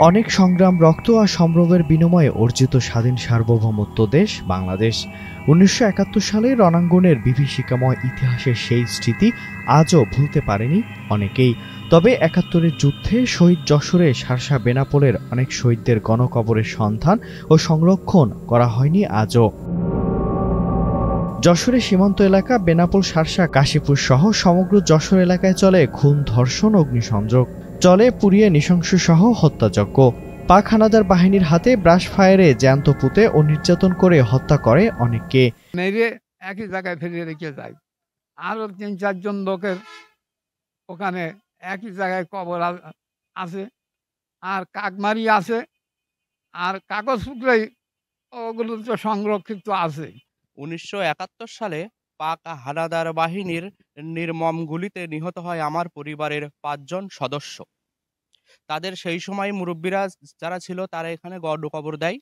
অনেক সংগ্রাম, রক্ত আর সম্ভ্রমের বিনিময়ে অর্জিত স্বাধীন সার্বভৌমত্ব দেশ বাংলাদেশ। ১৯৭১ সালে রণাঙ্গনের বিভীষিকাময় ইতিহাসের সেই স্মৃতি আজও ভুলতে পারেনি অনেকেই। তবে ৭১-এর যুদ্ধে শহীদ যশোরে শার্শা বেনাপোলের অনেক শহীদদের গণকবরের সন্ধান ও সংরক্ষণ করা হয়নি আজও। যশোরের সীমান্ত এলাকা বেনাপোল, শার্শা, কাশীপুর সহ সমগ্র যশোর এলাকায় চলে খুন, ধর্ষণ, অগ্নিসংযোগ, চলে পুড়িয়ে নৃশংস সহ হত্যাযজ্ঞ। পাক হানাদার বাহিনীর হাতে ব্রাশ ফায়ারে জ্যান্ত পুঁতে ও নির্যাতন করে হত্যা করে অনেককে। মেরে একই জায়গায় ফেলে রেখে যায়। আরো ৩-৪ জন লোকের ওখানে একই জায়গায় কবর আছে, আর কাকমারি আছে, আর কাগজপত্রই ওগুলো তো সংরক্ষিত আছে। ১৯৭১ সালে পাক হানাদার বাহিনীর নির্মম গুলিতে নিহত হয় আমার পরিবারের ৫ জন সদস্য। তাদের সেই সময় মুরব্বীরা যারা ছিল তারা এখানে গণকবর দেয়।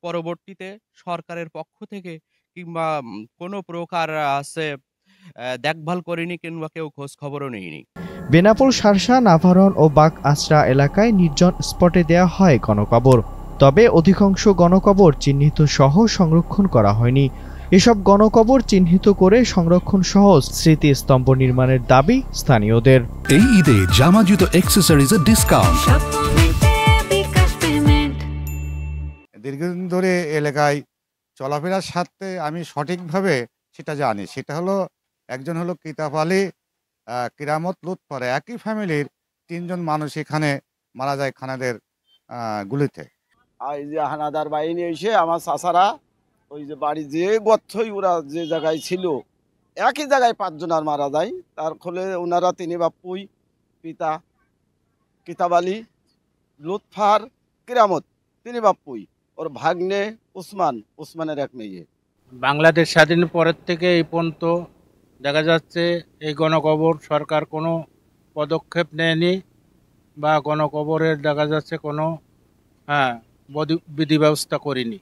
পরবর্তীতে সরকারের পক্ষ থেকে কিংবা কোনো প্রকার দেখভাল করেনি কিংবা কেউ খোঁজ খবরও নেয়নি। বেনাপোল, শার্শা, নাভারন ও বাগ আচরা এলাকায় নির্জন স্পটে দেয়া হয় গণকবর। তবে অধিকাংশ গণকবর চিহ্নিত সহ সংরক্ষণ করা হয়নি। এসব গণকবর চিহ্নিত করে সংরক্ষণ সহ স্মৃতিস্তম্ভ নির্মাণের দাবি স্থানীয়দের। এই ঈদে জামা জুতো অ্যাক্সেসরিজের ডিসকাউন্ট। দীর্ঘদিন ধরে এলাকায় চলাফেরার সাথে আমি সঠিকভাবে সেটা জানি। সেটা হলো, একজন হলো কিতাব আলী, কিরামত, লুৎফর, একই ফ্যামিলির ৩ জন মানুষ এখানে মারা যায় খানাদের গুলিতে। আর এই যে হানাদার বাহিনী এসে আমার চাচারা ওই যে বাড়ি যে গর্থই ওরা যে জায়গায় ছিল একই জায়গায় ৫ জন আর মারা যায়। তার ফলে ওনারা ৩ বাপ্পুই, পিতা কিতাব আলী, লুৎফার, কিরামত, ৩ বাপ্পুই, ওর ভাগ্নে উসমানের এক মেয়ে। বাংলাদেশ স্বাধীনের পরের থেকে এই পর্যন্ত দেখা যাচ্ছে এই গণকবর সরকার কোনো পদক্ষেপ নেয়নি বা গণকবরের দেখা যাচ্ছে কোনো বিধি ব্যবস্থা করেনি।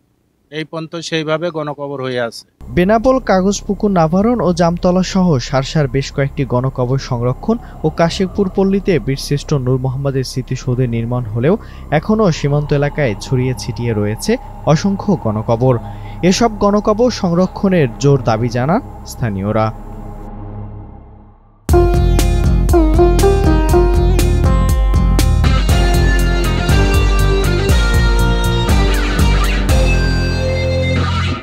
এই পর্যন্ত সেইভাবে গণকবর হয়ে আছে। বেনাপোল, কাগজপুকুর, নাভারন ও জামতলা সহ শার্শার বেশ কয়েকটি গণকবর সংরক্ষণ ও কাশীপুর পল্লীতে বীরশ্রেষ্ঠ নূর মোহাম্মদের স্মৃতিসৌধের নির্মাণ হলেও এখনও সীমান্ত এলাকায় ছড়িয়ে ছিটিয়ে রয়েছে অসংখ্য গণকবর। এসব গণকবর সংরক্ষণের জোর দাবি জানান স্থানীয়রা।